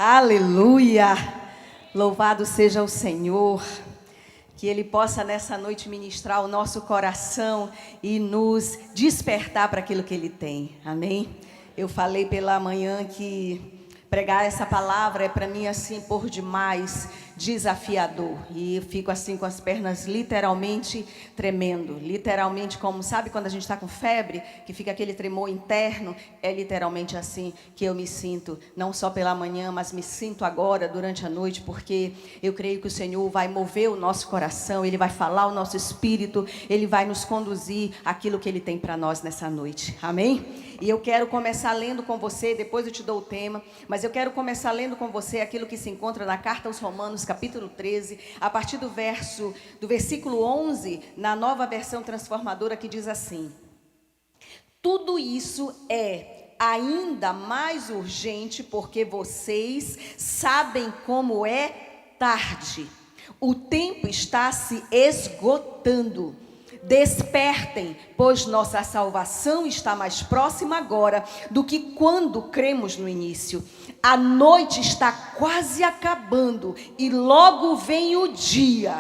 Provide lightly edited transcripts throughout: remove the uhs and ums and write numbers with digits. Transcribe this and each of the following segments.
Aleluia! Louvado seja o Senhor, que Ele possa nessa noite ministrar o nosso coração e nos despertar para aquilo que Ele tem, amém? Eu falei pela manhã que pregar essa palavra é para mim assim por demais desafiador, e eu fico assim com as pernas literalmente tremendo, literalmente como, sabe quando a gente está com febre, que fica aquele tremor interno, é literalmente assim que eu me sinto, não só pela manhã, mas me sinto agora durante a noite, porque eu creio que o Senhor vai mover o nosso coração, Ele vai falar o nosso espírito, Ele vai nos conduzir aquilo que Ele tem para nós nessa noite, amém? E eu quero começar lendo com você, depois eu te dou o tema, mas eu quero começar lendo com você aquilo que se encontra na carta aos Romanos, capítulo 13, a partir do versículo 11, na Nova Versão Transformadora, que diz assim: tudo isso é ainda mais urgente porque vocês sabem como é tarde. O tempo está se esgotando. Despertem, pois nossa salvação está mais próxima agora do que quando cremos no início. A noite está quase acabando e logo vem o dia.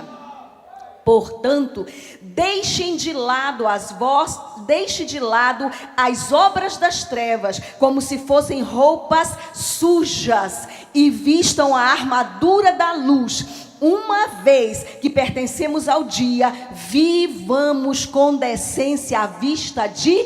Portanto, deixe de lado as obras das trevas, como se fossem roupas sujas, e vistam a armadura da luz. Uma vez que pertencemos ao dia, vivamos com decência à vista de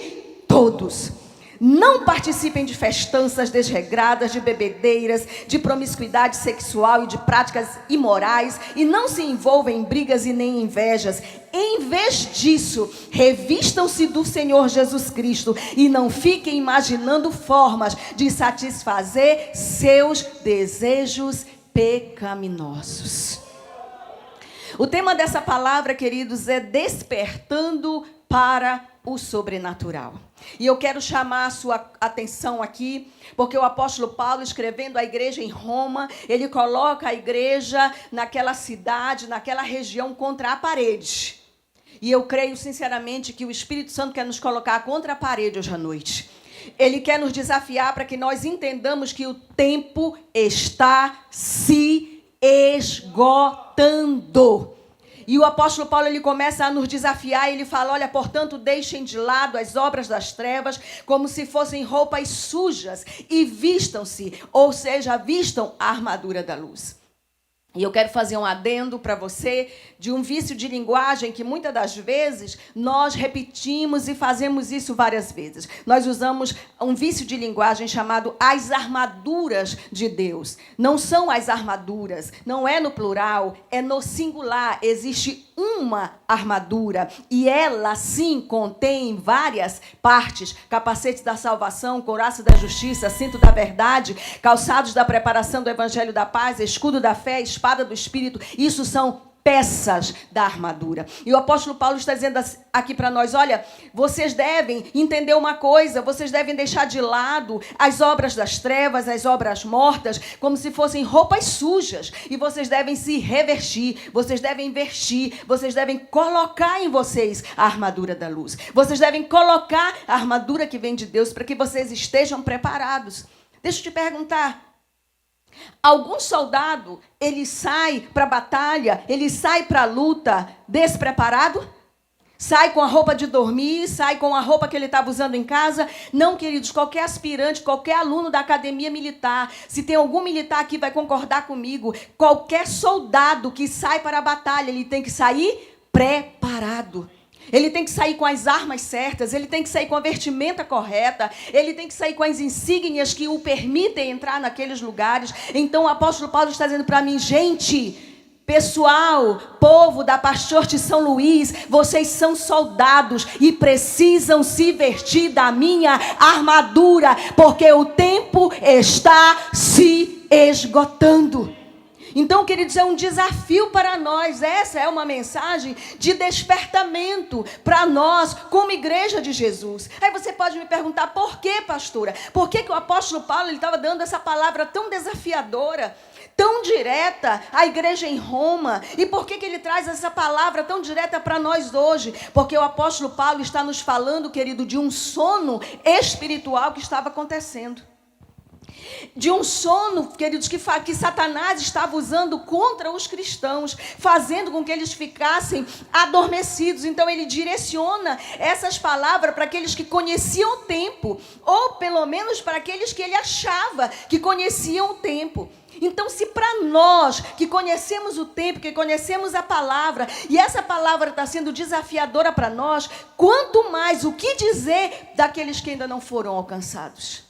todos. Não participem de festanças desregradas, de bebedeiras, de promiscuidade sexual e de práticas imorais, e não se envolvam em brigas e nem invejas. Em vez disso, revistam-se do Senhor Jesus Cristo e não fiquem imaginando formas de satisfazer seus desejos pecaminosos. O tema dessa palavra, queridos, é despertando para o sobrenatural. E eu quero chamar a sua atenção aqui, porque o apóstolo Paulo, escrevendo à igreja em Roma, ele coloca a igreja naquela cidade, naquela região, contra a parede. E eu creio sinceramente que o Espírito Santo quer nos colocar contra a parede hoje à noite. Ele quer nos desafiar para que nós entendamos que o tempo está se esgotando. E o apóstolo Paulo, ele começa a nos desafiar, ele fala, olha, portanto, deixem de lado as obras das trevas, como se fossem roupas sujas, e vistam-se, ou seja, vistam a armadura da luz. E eu quero fazer um adendo para você de um vício de linguagem que muitas das vezes nós repetimos e fazemos isso várias vezes. Nós usamos um vício de linguagem chamado as armaduras de Deus. Não são as armaduras, não é no plural, é no singular. Existe uma armadura e ela sim contém várias partes: capacete da salvação, couraça da justiça, cinto da verdade, calçados da preparação do evangelho da paz, escudo da fé, espada do Espírito. Isso são peças da armadura. E o apóstolo Paulo está dizendo aqui para nós, olha, vocês devem entender uma coisa, vocês devem deixar de lado as obras das trevas, as obras mortas, como se fossem roupas sujas, e vocês devem se revestir, vocês devem vestir, vocês devem colocar em vocês a armadura da luz. Vocês devem colocar a armadura que vem de Deus para que vocês estejam preparados. Deixa eu te perguntar, algum soldado, ele sai para a batalha, ele sai para a luta despreparado? Sai com a roupa de dormir, sai com a roupa que ele estava usando em casa? Não, queridos, qualquer aspirante, qualquer aluno da academia militar, se tem algum militar aqui vai concordar comigo, qualquer soldado que sai para a batalha, ele tem que sair preparado. Ele tem que sair com as armas certas, ele tem que sair com a vestimenta correta, ele tem que sair com as insígnias que o permitem entrar naqueles lugares. Então o apóstolo Paulo está dizendo para mim, gente, pessoal, povo da Pastor de São Luís, vocês são soldados e precisam se vestir da minha armadura, porque o tempo está se esgotando. Então, queridos, é um desafio para nós. Essa é uma mensagem de despertamento para nós, como igreja de Jesus. Aí você pode me perguntar, por que, pastora? Por que o apóstolo Paulo estava dando essa palavra tão desafiadora, tão direta à igreja em Roma? E por que ele traz essa palavra tão direta para nós hoje? Porque o apóstolo Paulo está nos falando, querido, de um sono espiritual que estava acontecendo. De um sono, queridos, que Satanás estava usando contra os cristãos, fazendo com que eles ficassem adormecidos. Então ele direciona essas palavras para aqueles que conheciam o tempo, ou pelo menos para aqueles que ele achava que conheciam o tempo. Então, se para nós que conhecemos o tempo, que conhecemos a palavra, e essa palavra está sendo desafiadora para nós, quanto mais o que dizer daqueles que ainda não foram alcançados?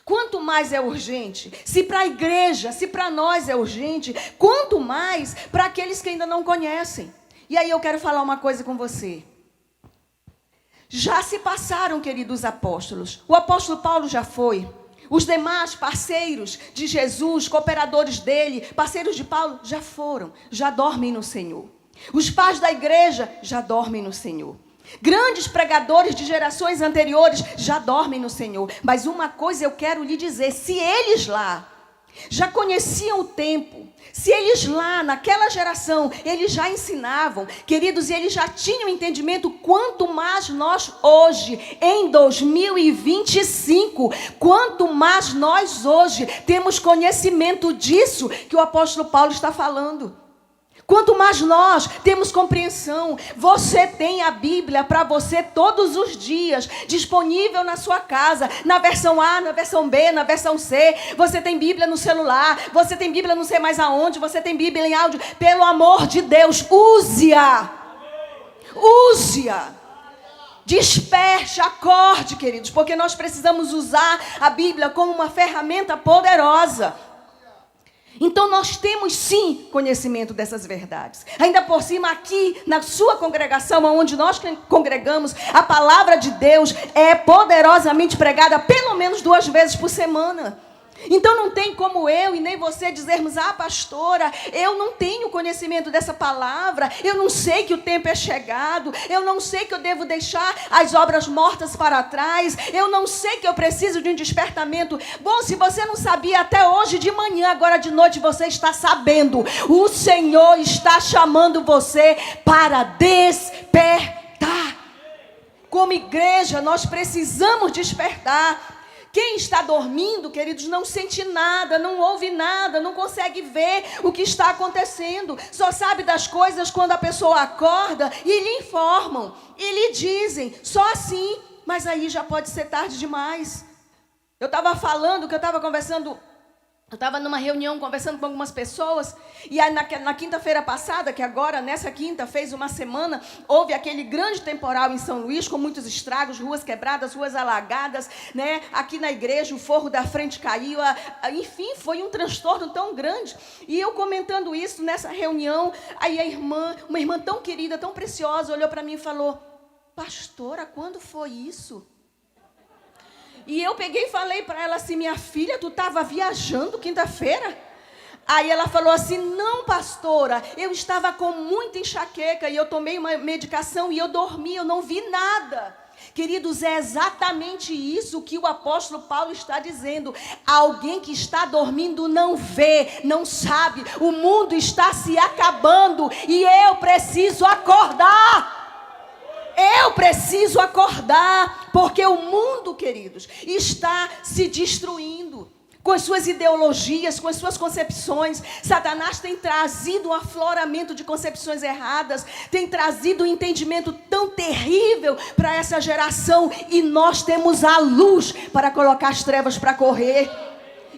Quanto mais é urgente, se para a igreja, se para nós é urgente, quanto mais para aqueles que ainda não conhecem. E aí eu quero falar uma coisa com você. Já se passaram, queridos apóstolos. O apóstolo Paulo já foi. Os demais parceiros de Jesus, cooperadores dele, parceiros de Paulo, já foram, já dormem no Senhor. Os pais da igreja já dormem no Senhor. Grandes pregadores de gerações anteriores já dormem no Senhor. Mas uma coisa eu quero lhe dizer, se eles lá já conheciam o tempo, se eles lá, naquela geração, eles já ensinavam, queridos, e eles já tinham entendimento, quanto mais nós hoje, em 2025, quanto mais nós hoje temos conhecimento disso que o apóstolo Paulo está falando. Quanto mais nós temos compreensão, você tem a Bíblia para você todos os dias, disponível na sua casa, na versão A, na versão B, na versão C, você tem Bíblia no celular, você tem Bíblia não sei mais aonde, você tem Bíblia em áudio, pelo amor de Deus, use-a, use-a. Desperte, acorde, queridos, porque nós precisamos usar a Bíblia como uma ferramenta poderosa. Então nós temos sim conhecimento dessas verdades. Ainda por cima aqui na sua congregação, onde nós congregamos, a palavra de Deus é poderosamente pregada pelo menos 2 vezes por semana. Então não tem como eu e nem você dizermos, pastora, eu não tenho conhecimento dessa palavra, eu não sei que o tempo é chegado, eu não sei que eu devo deixar as obras mortas para trás, eu não sei que eu preciso de um despertamento. Bom, se você não sabia até hoje de manhã, agora de noite você está sabendo. O Senhor está chamando você para despertar. Como igreja, nós precisamos despertar. Quem está dormindo, queridos, não sente nada, não ouve nada, não consegue ver o que está acontecendo. Só sabe das coisas quando a pessoa acorda e lhe informam, e lhe dizem, só assim, mas aí já pode ser tarde demais. Eu estava falando, que eu estava conversando, eu estava numa reunião conversando com algumas pessoas, e aí na quinta-feira passada, que agora nessa quinta fez uma semana, houve aquele grande temporal em São Luís, com muitos estragos, ruas quebradas, ruas alagadas, né? Aqui na igreja o forro da frente caiu, enfim, foi um transtorno tão grande. E eu comentando isso nessa reunião, aí uma irmã tão querida, tão preciosa, olhou para mim e falou, pastora, quando foi isso? E eu peguei e falei para ela assim, minha filha, tu estava viajando quinta-feira? Aí ela falou assim, não, pastora, eu estava com muita enxaqueca e eu tomei uma medicação e eu dormi, eu não vi nada. Queridos, é exatamente isso que o apóstolo Paulo está dizendo. Alguém que está dormindo não vê, não sabe, o mundo está se acabando e eu preciso acordar. Eu preciso acordar, porque o mundo, queridos, está se destruindo. Com as suas ideologias, com as suas concepções, Satanás tem trazido um afloramento de concepções erradas, tem trazido um entendimento tão terrível para essa geração, e nós temos a luz para colocar as trevas para correr.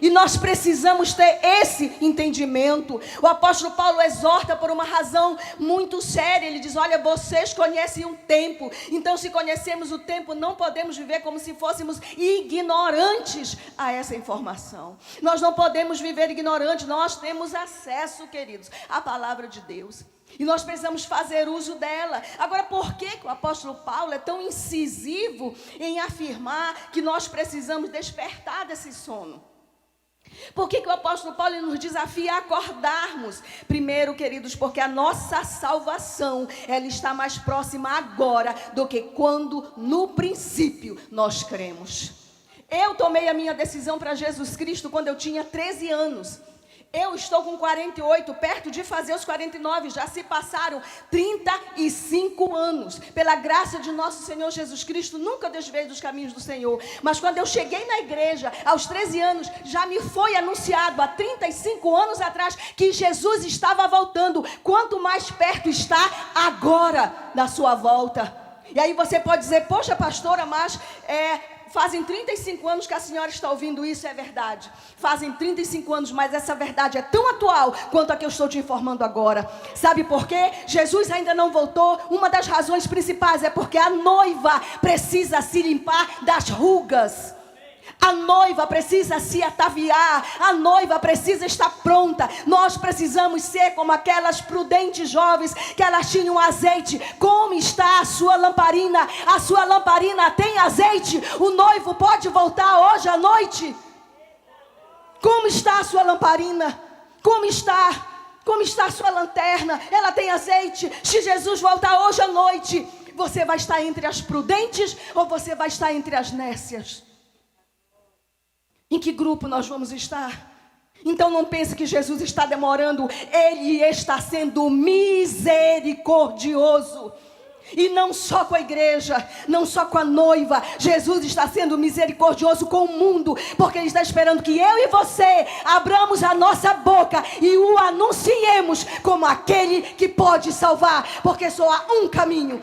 E nós precisamos ter esse entendimento. O apóstolo Paulo exorta por uma razão muito séria. Ele diz, olha, vocês conhecem o tempo. Então, se conhecemos o tempo, não podemos viver como se fôssemos ignorantes a essa informação. Nós não podemos viver ignorantes. Nós temos acesso, queridos, à palavra de Deus. E nós precisamos fazer uso dela. Agora, por que o apóstolo Paulo é tão incisivo em afirmar que nós precisamos despertar desse sono? Por que o apóstolo Paulo nos desafia a acordarmos? Primeiro, queridos, porque a nossa salvação, ela está mais próxima agora do que quando no princípio nós cremos. Eu tomei a minha decisão para Jesus Cristo quando eu tinha 13 anos. Eu estou com 48, perto de fazer os 49, já se passaram 35 anos. Pela graça de nosso Senhor Jesus Cristo, nunca desviei dos caminhos do Senhor. Mas quando eu cheguei na igreja, aos 13 anos, já me foi anunciado, há 35 anos atrás, que Jesus estava voltando. Quanto mais perto está agora da sua volta. E aí você pode dizer, poxa pastora, mas fazem 35 anos que a senhora está ouvindo isso, é verdade. Fazem 35 anos, mas essa verdade é tão atual quanto a que eu estou te informando agora. Sabe por quê? Jesus ainda não voltou. Uma das razões principais é porque a noiva precisa se limpar das rugas. A noiva precisa se ataviar, a noiva precisa estar pronta. Nós precisamos ser como aquelas prudentes jovens que elas tinham azeite. Como está a sua lamparina? A sua lamparina tem azeite? O noivo pode voltar hoje à noite? Como está a sua lamparina? Como está? Como está a sua lanterna? Ela tem azeite? Se Jesus voltar hoje à noite, você vai estar entre as prudentes ou você vai estar entre as nécias? Em que grupo nós vamos estar? Então não pense que Jesus está demorando. Ele está sendo misericordioso. E não só com a igreja, não só com a noiva. Jesus está sendo misericordioso com o mundo, porque Ele está esperando que eu e você abramos a nossa boca e o anunciemos como aquele que pode salvar. Porque só há um caminho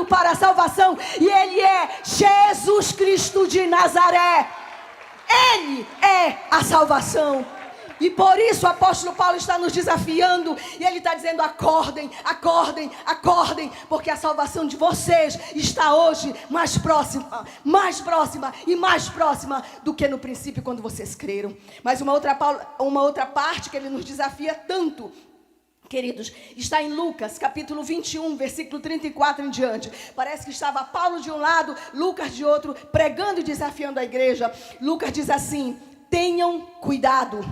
para a salvação, e Ele é Jesus Cristo de Nazaré. Ele é a salvação. E por isso o apóstolo Paulo está nos desafiando. E ele está dizendo, acordem, acordem, acordem. Porque a salvação de vocês está hoje mais próxima e mais próxima do que no princípio quando vocês creram. Mas uma outra parte que ele nos desafia tanto, queridos, está em Lucas, capítulo 21, versículo 34 em diante. Parece que estava Paulo de um lado, Lucas de outro, pregando e desafiando a igreja. Lucas diz assim, tenham cuidado,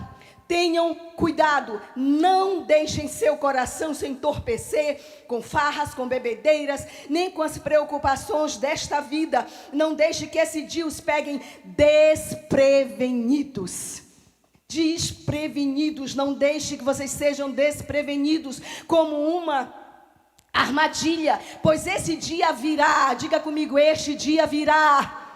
não deixem seu coração se entorpecer com farras, com bebedeiras, nem com as preocupações desta vida. Não deixe que esse dia os peguem desprevenidos. Não deixe que vocês sejam desprevenidos como uma armadilha, pois esse dia virá, diga comigo, este dia virá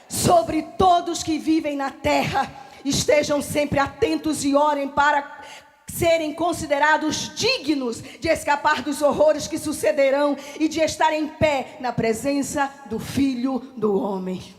sobre todos que vivem na terra. Estejam sempre atentos e orem para serem considerados dignos de escapar dos horrores que sucederão e de estar em pé na presença do Filho do Homem.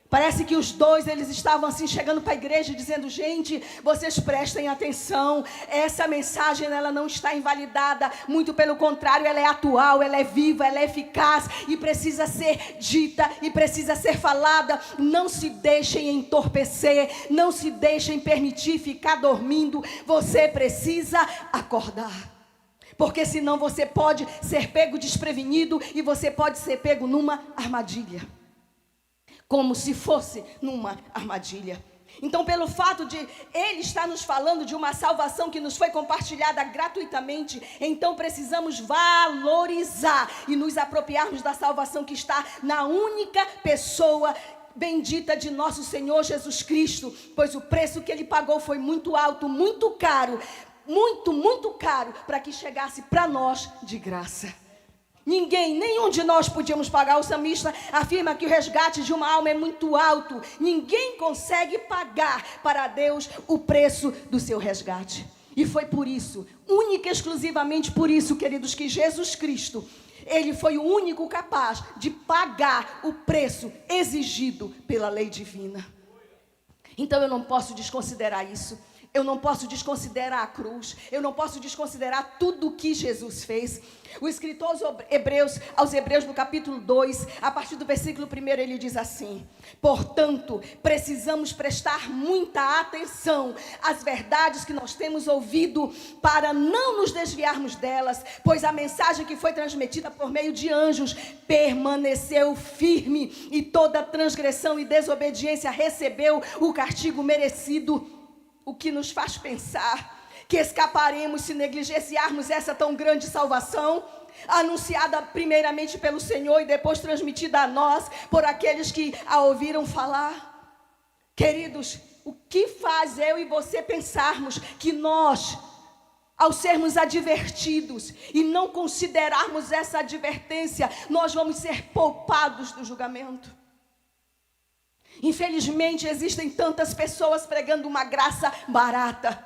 Parece que os dois, eles estavam assim, chegando para a igreja, dizendo, gente, vocês prestem atenção, essa mensagem, ela não está invalidada, muito pelo contrário, ela é atual, ela é viva, ela é eficaz, e precisa ser dita, e precisa ser falada. Não se deixem entorpecer, não se deixem permitir ficar dormindo, você precisa acordar. Porque senão você pode ser pego desprevenido, e você pode ser pego numa armadilha. Como se fosse numa armadilha. Então, pelo fato de Ele estar nos falando de uma salvação que nos foi compartilhada gratuitamente, então precisamos valorizar e nos apropriarmos da salvação que está na única pessoa bendita de nosso Senhor Jesus Cristo, pois o preço que Ele pagou foi muito alto, muito caro, muito caro, para que chegasse para nós de graça. Nenhum de nós podíamos pagar. O salmista afirma que o resgate de uma alma é muito alto. Ninguém consegue pagar para Deus o preço do seu resgate. E foi por isso, única e exclusivamente por isso, queridos, que Jesus Cristo, Ele foi o único capaz de pagar o preço exigido pela lei divina. Então eu não posso desconsiderar isso. Eu não posso desconsiderar a cruz. Eu não posso desconsiderar tudo o que Jesus fez. O escritor aos Hebreus no capítulo 2, a partir do versículo 1, ele diz assim: portanto, precisamos prestar muita atenção às verdades que nós temos ouvido, para não nos desviarmos delas, pois a mensagem que foi transmitida por meio de anjos permaneceu firme, e toda transgressão e desobediência recebeu o castigo merecido. O que nos faz pensar que escaparemos se negligenciarmos essa tão grande salvação, anunciada primeiramente pelo Senhor e depois transmitida a nós por aqueles que a ouviram falar. Queridos, O que faz eu e você pensarmos que nós, ao sermos advertidos e não considerarmos essa advertência, nós vamos ser poupados do julgamento? Infelizmente, existem tantas pessoas pregando uma graça barata.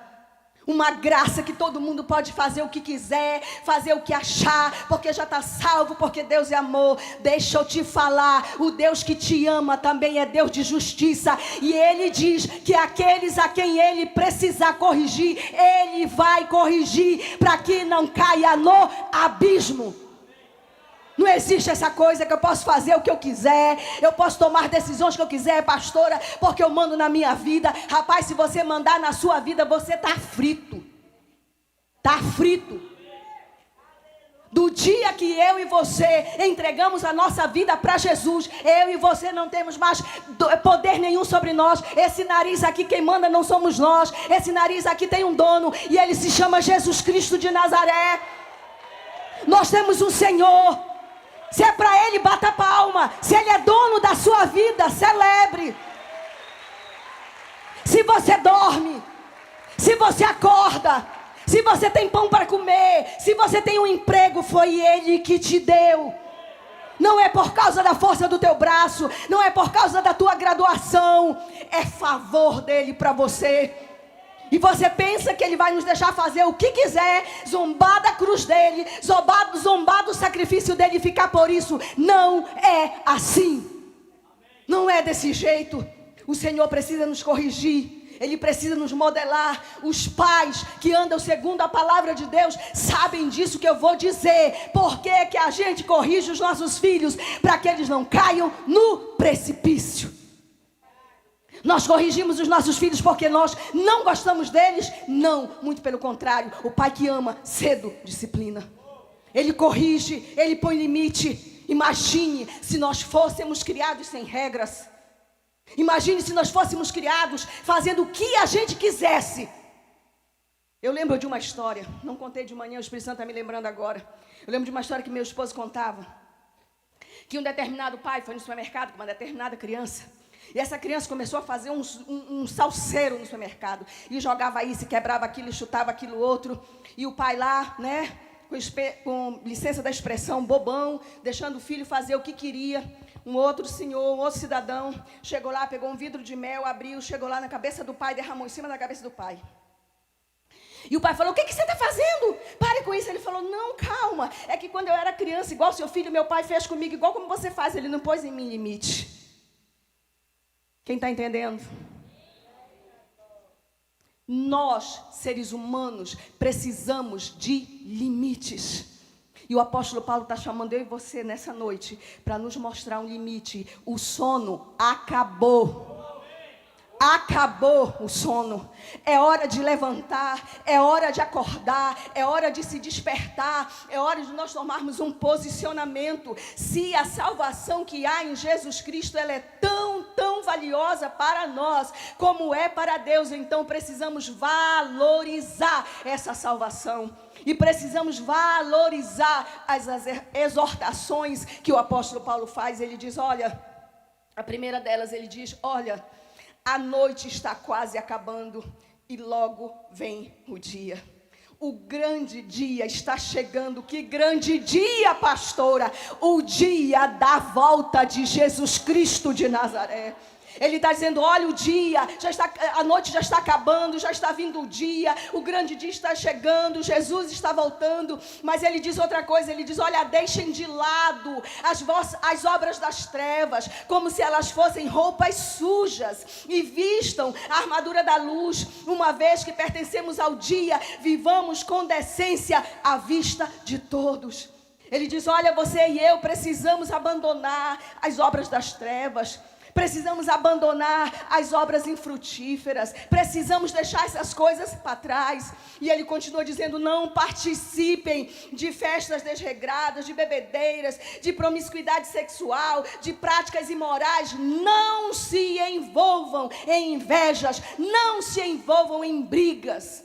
Uma graça que todo mundo pode fazer o que quiser, fazer o que achar, porque já está salvo, porque Deus é amor. Deixa eu te falar, o Deus que te ama também é Deus de justiça. E Ele diz que aqueles a quem Ele precisar corrigir, Ele vai corrigir, para que não caia no abismo. Não existe essa coisa que eu posso fazer o que eu quiser, eu posso tomar decisões que eu quiser, pastora, porque eu mando na minha vida. Rapaz, se você mandar na sua vida, você está frito. Está frito. Do dia que eu e você entregamos a nossa vida para Jesus, eu e você não temos mais poder nenhum sobre nós. Esse nariz aqui, quem manda não somos nós. Esse nariz aqui tem um dono, e ele se chama Jesus Cristo de Nazaré. Nós temos um Senhor. Se é para Ele, bata palma. Se Ele é dono da sua vida, celebre. Se você dorme, se você acorda, se você tem pão para comer, se você tem um emprego, foi Ele que te deu. Não é por causa da força do teu braço, não é por causa da tua graduação, é favor dele para você. E você pensa que Ele vai nos deixar fazer o que quiser, zombar da cruz dele, zombar do sacrifício dele e ficar por isso? Não é assim. Não é desse jeito. O Senhor precisa nos corrigir. Ele precisa nos modelar. Os pais que andam segundo a palavra de Deus sabem disso que eu vou dizer. Por que que a gente corrige os nossos filhos? Para que eles não caiam no precipício. Nós corrigimos os nossos filhos porque nós não gostamos deles? Não, muito pelo contrário. O pai que ama, cedo disciplina. Ele corrige, ele põe limite. Imagine se nós fôssemos criados sem regras. Imagine se nós fôssemos criados fazendo o que a gente quisesse. Eu lembro de uma história, não contei de manhã, o Espírito Santo está me lembrando agora. Eu lembro de uma história que meu esposo contava. Que um determinado pai foi no supermercado com uma determinada criança. E essa criança começou a fazer um salseiro no supermercado. E jogava isso, quebrava aquilo, e chutava aquilo outro. E o pai lá, né, com licença da expressão, bobão, deixando o filho fazer o que queria. Um outro senhor, um outro cidadão, chegou lá, pegou um vidro de mel, abriu, chegou lá na cabeça do pai, derramou em cima da cabeça do pai. E o pai falou: o que você está fazendo? Pare com isso. Ele falou: não, calma. É que quando eu era criança, igual seu filho, meu pai fez comigo, igual como você faz. Ele não pôs em mim limite. Quem está entendendo? Nós, seres humanos, precisamos de limites. E o apóstolo Paulo está chamando eu e você nessa noite para nos mostrar um limite. O sono acabou. Acabou o sono. É hora de levantar, é hora de acordar, é hora de se despertar, é hora de nós tomarmos um posicionamento. Se a salvação que há em Jesus Cristo, ela é tão valiosa para nós, como é para Deus, então precisamos valorizar essa salvação. E precisamos valorizar as exortações que o apóstolo Paulo faz. Ele diz, olha, a primeira delas, ele diz, olha, a noite está quase acabando e logo vem o dia. O grande dia está chegando. Que grande dia, pastora! O dia da volta de Jesus Cristo de Nazaré. Ele está dizendo, olha, o dia, a noite já está acabando, já está vindo o dia, o grande dia está chegando, Jesus está voltando. Mas ele diz outra coisa, ele diz, olha, deixem de lado as obras das trevas, como se elas fossem roupas sujas, e vistam a armadura da luz. Uma vez que pertencemos ao dia, vivamos com decência à vista de todos. Ele diz, olha, você e eu precisamos abandonar as obras das trevas. Precisamos abandonar as obras infrutíferas. Precisamos deixar essas coisas para trás. E ele continua dizendo, não participem de festas desregradas, de bebedeiras, de promiscuidade sexual, de práticas imorais. Não se envolvam em invejas, não se envolvam em brigas.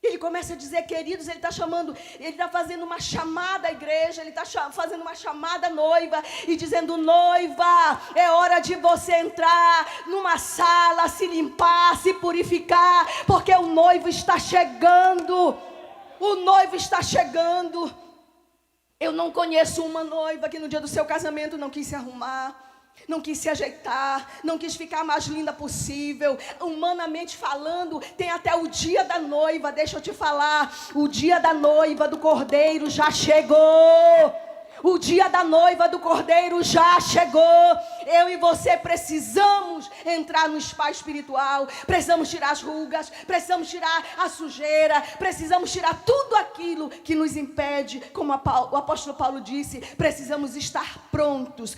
Ele começa a dizer, queridos, ele está fazendo uma chamada à igreja, ele está fazendo uma chamada à noiva e dizendo, noiva, é hora de você entrar numa sala, se limpar, se purificar, porque o noivo está chegando, o noivo está chegando. Eu não conheço uma noiva que no dia do seu casamento não quis se arrumar, não quis se ajeitar, não quis ficar a mais linda possível. Humanamente falando, tem até o dia da noiva. Deixa eu te falar, o dia da noiva do Cordeiro já chegou. O dia da noiva do Cordeiro já chegou. Eu e você precisamos entrar no spa espiritual. Precisamos tirar as rugas, precisamos tirar a sujeira, precisamos tirar tudo aquilo que nos impede. Como o apóstolo Paulo disse, precisamos estar prontos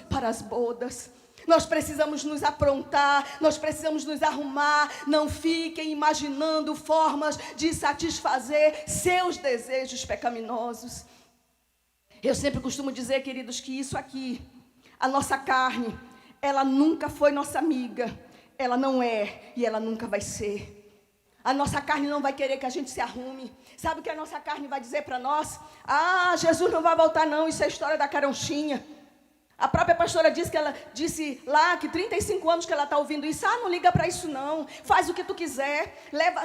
para as bodas. Nós precisamos nos aprontar, nós precisamos nos arrumar. Não fiquem imaginando formas de satisfazer seus desejos pecaminosos. Eu sempre costumo dizer, queridos, que isso aqui, a nossa carne, ela nunca foi nossa amiga. Ela não é e ela nunca vai ser. A nossa carne não vai querer que a gente se arrume. Sabe o que a nossa carne vai dizer para nós? Ah, Jesus não vai voltar não, isso é história da caronchinha. A própria pastora disse lá que 35 anos que ela está ouvindo isso. Ah, não liga para isso não, faz o que tu quiser.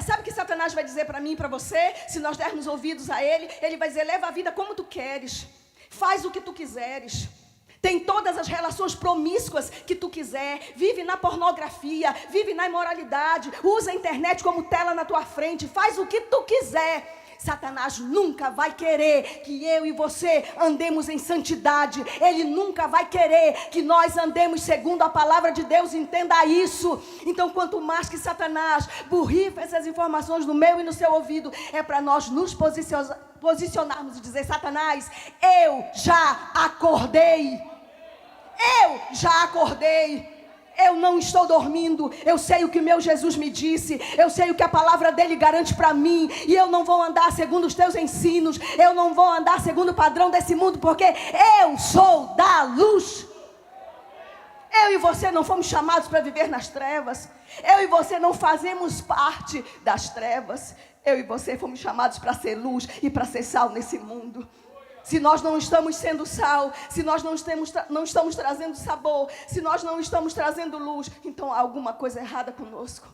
Sabe o que Satanás vai dizer para mim e para você? Se nós dermos ouvidos a ele vai dizer, leva a vida como tu queres. Faz o que tu quiseres. Tem todas as relações promíscuas que tu quiser. Vive na pornografia, vive na imoralidade. Usa a internet como tela na tua frente. Faz o que tu quiser. Satanás nunca vai querer que eu e você andemos em santidade. Ele nunca vai querer que nós andemos segundo a palavra de Deus. Entenda isso. Então, quanto mais que Satanás borrifa essas informações no meu e no seu ouvido, é para nós nos posicionarmos e dizer, Satanás, eu já acordei. Eu já acordei. Eu não estou dormindo, eu sei o que meu Jesus me disse, eu sei o que a palavra dele garante para mim, e eu não vou andar segundo os teus ensinos, eu não vou andar segundo o padrão desse mundo, porque eu sou da luz. Eu e você não fomos chamados para viver nas trevas, eu e você não fazemos parte das trevas, eu e você fomos chamados para ser luz e para ser sal nesse mundo. Se nós não estamos sendo sal, se nós não estamos trazendo sabor, se nós não estamos trazendo luz, então há alguma coisa errada conosco.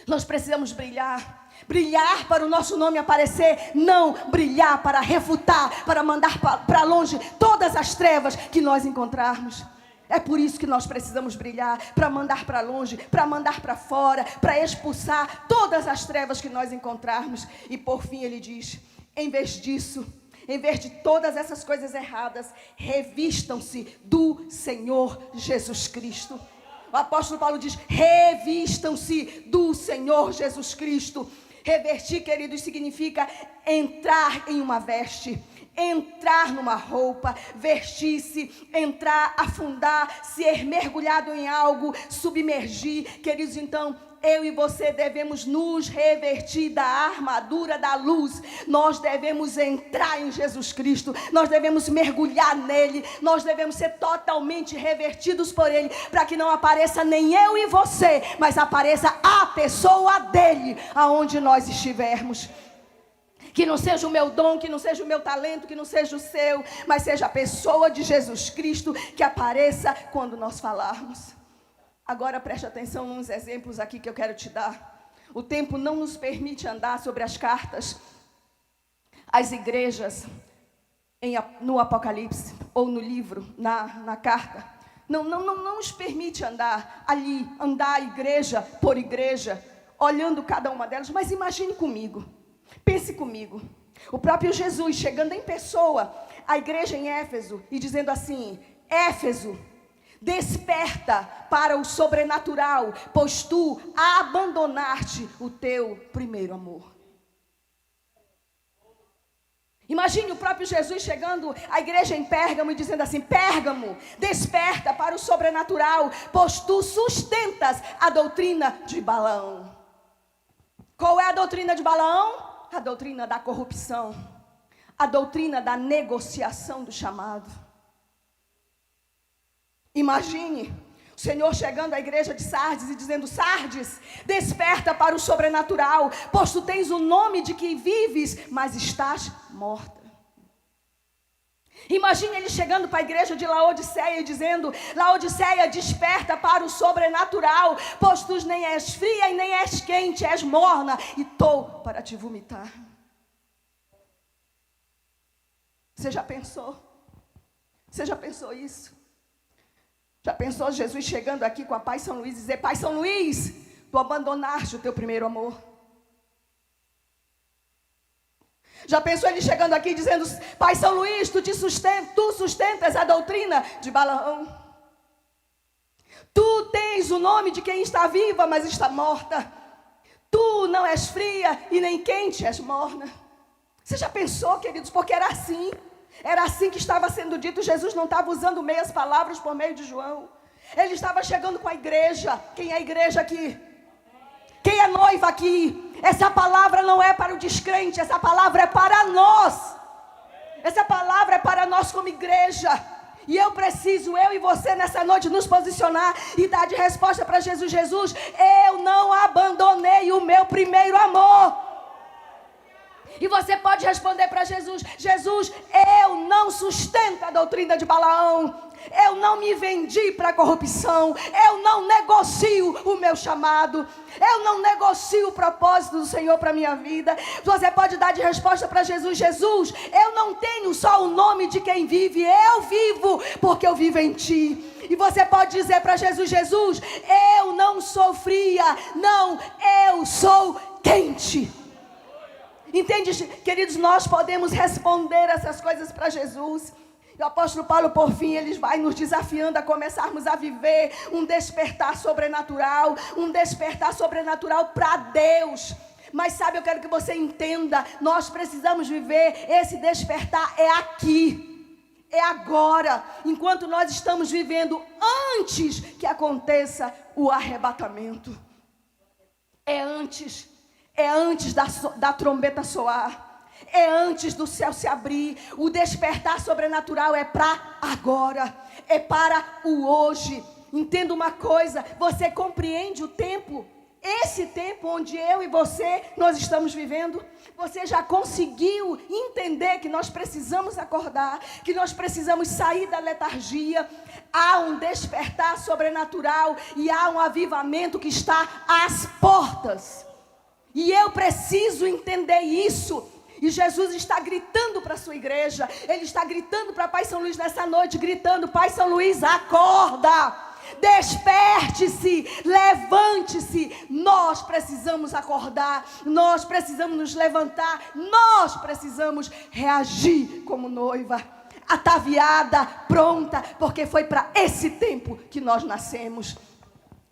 Nós precisamos brilhar. Brilhar para o nosso nome aparecer, não brilhar para refutar, para mandar para longe todas as trevas que nós encontrarmos. É por isso que nós precisamos brilhar, para mandar para longe, para mandar para fora, para expulsar todas as trevas que nós encontrarmos. E por fim ele diz, em vez disso, em vez de todas essas coisas erradas, revistam-se do Senhor Jesus Cristo. O apóstolo Paulo diz, revistam-se do Senhor Jesus Cristo. Revertir, queridos, significa entrar em uma veste, entrar numa roupa, vestir-se, entrar, afundar, ser mergulhado em algo, submergir. Queridos, então, eu e você devemos nos revertir da armadura da luz. Nós devemos entrar em Jesus Cristo. Nós devemos mergulhar nele. Nós devemos ser totalmente revertidos por ele, para que não apareça nem eu e você, mas apareça a pessoa dele, aonde nós estivermos. Que não seja o meu dom, que não seja o meu talento, que não seja o seu, mas seja a pessoa de Jesus Cristo que apareça quando nós falarmos. Agora preste atenção nos exemplos aqui que eu quero te dar. O tempo não nos permite andar sobre as cartas, as igrejas no Apocalipse, ou no livro, na carta. Não nos permite andar ali, andar igreja por igreja, olhando cada uma delas. Mas imagine comigo, pense comigo. O próprio Jesus chegando em pessoa à igreja em Éfeso e dizendo assim, Éfeso, desperta para o sobrenatural, pois tu abandonaste o teu primeiro amor. Imagine o próprio Jesus chegando à igreja em Pérgamo e dizendo assim, Pérgamo, desperta para o sobrenatural, pois tu sustentas a doutrina de Balaão. Qual é a doutrina de Balaão? A doutrina da corrupção, a doutrina da negociação do chamado. Imagine, Senhor chegando à igreja de Sardes e dizendo: Sardes, desperta para o sobrenatural, pois tu tens o nome de que vives, mas estás morta. Imagine ele chegando para a igreja de Laodiceia e dizendo: Laodiceia, desperta para o sobrenatural, pois tu nem és fria e nem és quente, és morna, e estou para te vomitar. Você já pensou? Você já pensou isso? Já pensou Jesus chegando aqui com a Pai São Luís e dizer: Pai São Luís, tu abandonaste o teu primeiro amor? Já pensou ele chegando aqui dizendo: Pai São Luís, tu sustentas a doutrina de Balaão? Tu tens o nome de quem está viva, mas está morta. Tu não és fria e nem quente, és morna. Você já pensou, queridos? Porque era assim. Era assim que estava sendo dito. Jesus não estava usando meias palavras por meio de João. Ele estava chegando com a igreja. Quem é a igreja aqui? Quem é noiva aqui? Essa palavra não é para o descrente, essa palavra é para nós. Essa palavra é para nós como igreja. E eu e você nessa noite nos posicionar e dar de resposta para Jesus: Jesus, eu não abandonei o meu primeiro amor. E você pode responder para Jesus: Jesus, eu não sustento a doutrina de Balaão. Eu não me vendi para a corrupção. Eu não negocio o meu chamado. Eu não negocio o propósito do Senhor para a minha vida. Você pode dar de resposta para Jesus: Jesus, eu não tenho só o nome de quem vive. Eu vivo porque eu vivo em ti. E você pode dizer para Jesus: Jesus, eu não sou fria. Não, eu sou quente. Entende, queridos? Nós podemos responder essas coisas para Jesus. E o apóstolo Paulo, por fim, ele vai nos desafiando a começarmos a viver um despertar sobrenatural. Um despertar sobrenatural para Deus. Mas sabe, eu quero que você entenda, nós precisamos viver esse despertar é aqui. É agora, enquanto nós estamos vivendo antes que aconteça o arrebatamento. É antes da trombeta soar. É antes do céu se abrir. O despertar sobrenatural é para agora. É para o hoje. Entenda uma coisa, você compreende o tempo? Esse tempo onde eu e você, nós estamos vivendo? Você já conseguiu entender que nós precisamos acordar? Que nós precisamos sair da letargia? Há um despertar sobrenatural e há um avivamento que está às portas. E eu preciso entender isso. E Jesus está gritando para a sua igreja. Ele está gritando para Pai São Luís nessa noite, gritando: Pai São Luís, acorda, desperte-se, levante-se. Nós precisamos acordar, nós precisamos nos levantar, nós precisamos reagir como noiva, ataviada, pronta, porque foi para esse tempo que nós nascemos.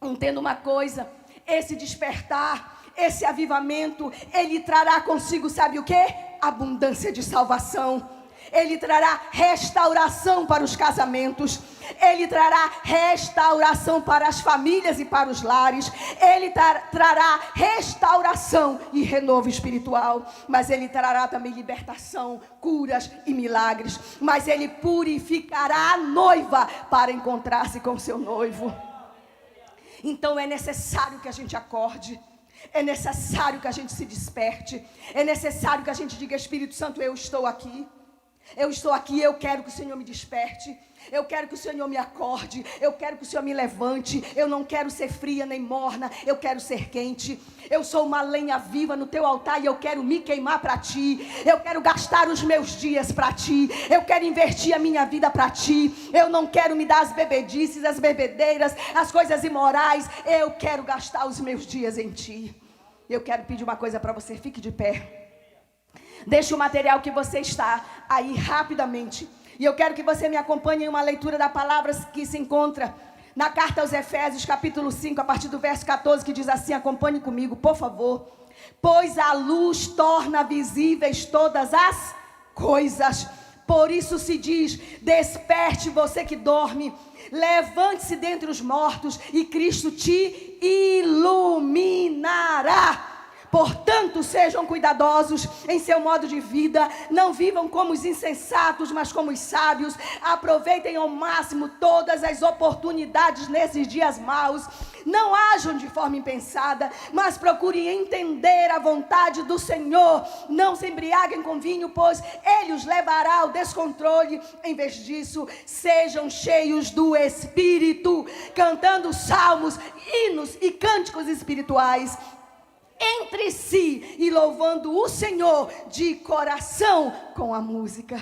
Entenda uma coisa, esse despertar, esse avivamento, ele trará consigo, sabe o quê? Abundância de salvação. Ele trará restauração para os casamentos. Ele trará restauração para as famílias e para os lares. Ele trará restauração e renovo espiritual. Mas ele trará também libertação, curas e milagres. Mas ele purificará a noiva para encontrar-se com seu noivo. Então é necessário que a gente acorde. É necessário que a gente se desperte. É necessário que a gente diga: Espírito Santo, eu estou aqui. Eu estou aqui, eu quero que o Senhor me desperte. Eu quero que o Senhor me acorde. Eu quero que o Senhor me levante. Eu não quero ser fria nem morna. Eu quero ser quente. Eu sou uma lenha viva no teu altar e eu quero me queimar para ti. Eu quero gastar os meus dias para ti. Eu quero investir a minha vida para ti. Eu não quero me dar as bebedices, as bebedeiras, as coisas imorais. Eu quero gastar os meus dias em ti. Eu quero pedir uma coisa para você. Fique de pé. Deixe o material que você está aí rapidamente. E eu quero que você me acompanhe em uma leitura da palavra que se encontra na carta aos Efésios, capítulo 5, a partir do verso 14, que diz assim: acompanhe comigo, por favor. Pois a luz torna visíveis todas as coisas. Por isso se diz: desperte você que dorme, levante-se dentre os mortos e Cristo te iluminará. Portanto, Portanto, sejam cuidadosos em seu modo de vida. Não vivam como os insensatos, mas como os sábios. Aproveitem ao máximo todas as oportunidades nesses dias maus. Não ajam de forma impensada, mas procurem entender a vontade do Senhor. Não se embriaguem com vinho, pois ele os levará ao descontrole. Em vez disso, sejam cheios do Espírito, cantando salmos, hinos e cânticos espirituais entre si e louvando o Senhor de coração com a música.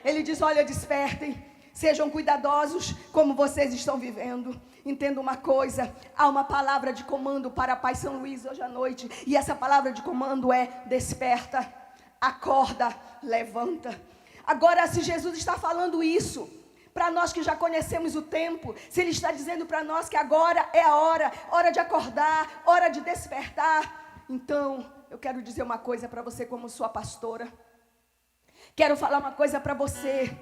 Ele diz: olha, despertem, sejam cuidadosos como vocês estão vivendo. Entenda uma coisa, há uma palavra de comando para a Pai São Luís hoje à noite, e essa palavra de comando é: desperta, acorda, levanta. Agora, se Jesus está falando isso para nós que já conhecemos o tempo, se Ele está dizendo para nós que agora é a hora de acordar, hora de despertar, então eu quero dizer uma coisa para você como sua pastora. Quero falar uma coisa para você.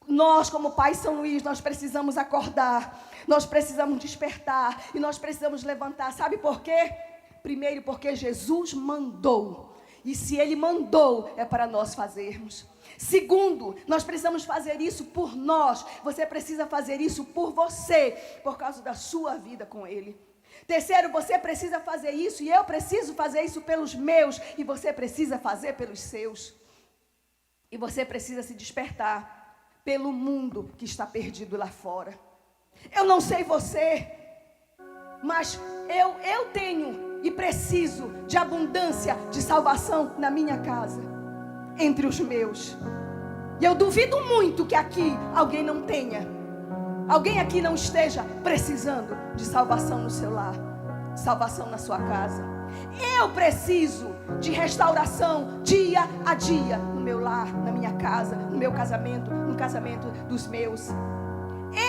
Nós, como Pai São Luís, nós precisamos acordar, nós precisamos despertar e nós precisamos levantar. Sabe por quê? Primeiro, porque Jesus mandou. E se Ele mandou, é para nós fazermos. Segundo, nós precisamos fazer isso por nós. Você precisa fazer isso por você, por causa da sua vida com Ele. Terceiro, você precisa fazer isso e eu preciso fazer isso pelos meus. E você precisa fazer pelos seus. E você precisa se despertar pelo mundo que está perdido lá fora. Eu não sei você, mas eu tenho e preciso de abundância de salvação na minha casa, entre os meus. E eu duvido muito que aqui alguém não tenha, alguém aqui não esteja precisando de salvação no seu lar, salvação na sua casa. Eu preciso de restauração dia a dia no meu lar, na minha casa, no meu casamento, no casamento dos meus.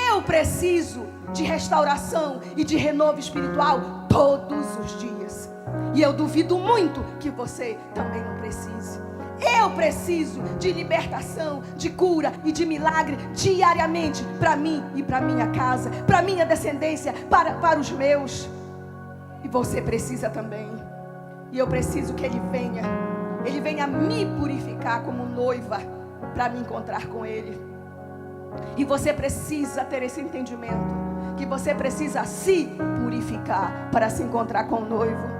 Eu preciso de restauração e de renovo espiritual todos os dias. E eu duvido muito que você também não precise. Eu preciso de libertação, de cura e de milagre diariamente para mim e para minha casa, para minha descendência, para os meus. E você precisa também. E eu preciso que Ele venha me purificar como noiva para me encontrar com Ele. E você precisa ter esse entendimento, que você precisa se purificar para se encontrar com o noivo.